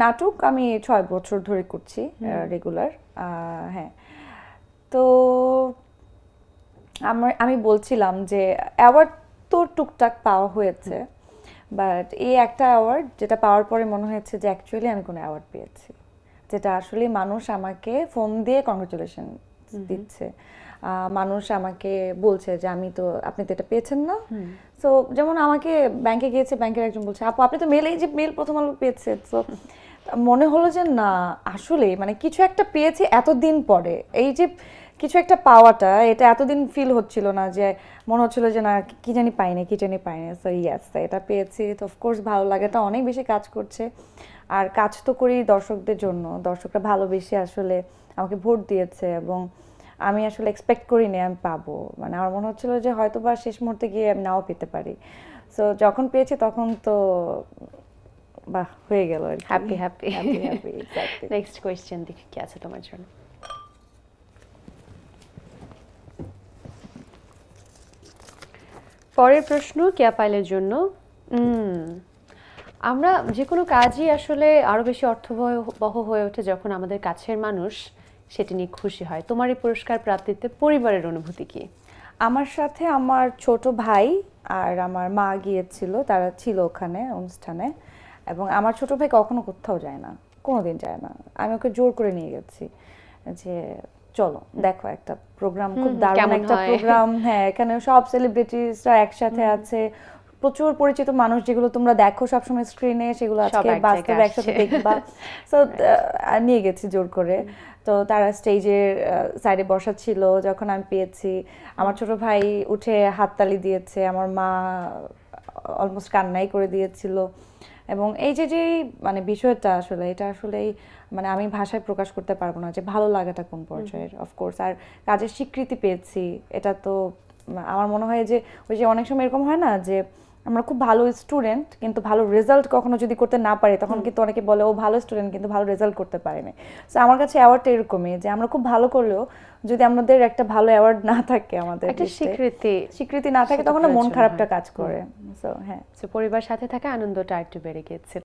নাটক আমি 6 বছর ধরে করছি রেগুলার। হ্যাঁ, তো আমি বলছিলাম যে অ্যাওয়ার্ড তো টুকটাক পাওয়া হয়েছে, বাট এই একটা অ্যাওয়ার্ড যেটা পাওয়ার পরে মনে হয়েছে যে অ্যাকচুয়ালি আমি কোনো অ্যাওয়ার্ড পেয়েছি, যেটা আসলে মানুষ আমাকে ফোন দিয়ে কংগ্রাচুলেশন দিচ্ছে, মানুষ আমাকে বলছে যে আপনি তো এটা পেয়েছেন না। সো যেমন আমাকে ব্যাংকে গিয়েছে, ব্যাংকের একজন বলছে আপু আপনি তো মেল, এই যে মেল প্রথম আলো পেয়েছে। সো মনে হলো যে না আসলে মানে কিছু একটা পেয়েছি এতদিন পরে, এই যে কিছু একটা পাওয়াটা এটা এতদিন ফিল হচ্ছিল না, যে মনে হচ্ছিল যে না কি জানি পাইনি। সো ইয়েস, এটা পেয়েছি, তো অফকোর্স ভালো লাগাটা অনেক বেশি কাজ করছে। আর কাজ তো করি দর্শকদের জন্য, দর্শকরা ভালোবেসে আসলে আমাকে ভোট দিয়েছে, এবং আমি আসলে এক্সপেক্ট করিনি আমি পাবো। মানে আমার মনে হচ্ছিল যে হয়তো বা শেষ মুহূর্তে গিয়ে আমি নাও পেতে পারি। সো যখন পেয়েছি তখন তো বাহ হয়ে গেল, হ্যাপি এক্স্যাক্টলি। নেক্সট কোয়েশ্চেন দেখি কি আছে তোমার জন্য। পরের প্রশ্ন কেয়া পাইলের জন্য। আমরা যে কোনো কাজই আসলে আরো বেশি অর্থবহ হয়ে ওঠে যখন আমাদের কাছের মানুষ সেটি নিয়ে খুশি হয়। তোমার এই পুরস্কার প্রাপ্তিতে পরিবারের অনুভূতি কি? আমার সাথে আমার ছোট ভাই আর আমার মা গিয়েছিল, তারা ছিল ওখানে অনুষ্ঠানে, এবং আমার ছোট ভাই কখনো কোথাও যায় না, কোনোদিন যায় না। আমি ওকে জোর করে নিয়ে গেছি যে চলো দেখো একটা প্রোগ্রাম, খুব দারুণ একটা প্রোগ্রাম। হ্যাঁ, এখানে সব সেলিব্রিটিসরা একসাথে আছে, প্রচুর পরিচিত মানুষ যেগুলো তোমরা দেখো সবসময় স্ক্রিনে, সেগুলো আজকে বাস্তবে একসাথে দেখবা। সো নিয়ে গেছি জোর করে। তো তারা স্টেজের সাইডে বসা ছিল যখন আমি পেয়েছি, আমার ছোট ভাই উঠে হাততালি দিয়েছে, আমার মা অলমোস্ট কান্নাই করে দিয়েছিল। এবং এই যে মানে বিষয়টা আসলে এটা আসলেই মানে আমি ভাষায় প্রকাশ করতে পারবো না যে ভালো লাগাটা কোন পর্যায়ের। অফকোর্স আর কাজের স্বীকৃতি পেয়েছি, এটা তো আমার মনে হয় যে ওই যে অনেক সময় এরকম হয় না যে আমরা খুব ভালো স্টুডেন্ট কিন্তু ভালো রেজাল্ট কখনো যদি করতে না পারি, তখন কিন্তু অনেকে বলে ও ভালো স্টুডেন্ট কিন্তু ভালো রেজাল্ট করতে পারেনি। সো আমার কাছে অ্যাওয়ার্ডটা এরকমই, যে আমরা খুব ভালো করলেও যদি আমাদের একটা ভালো অ্যাওয়ার্ড না থাকে, আমাদের একটা স্বীকৃতি না থাকে, তখন মন খারাপটা কাজ করে। সো হ্যাঁ, পরিবার সাথে থাকা আনন্দটা একটু বেড়ে গেছে।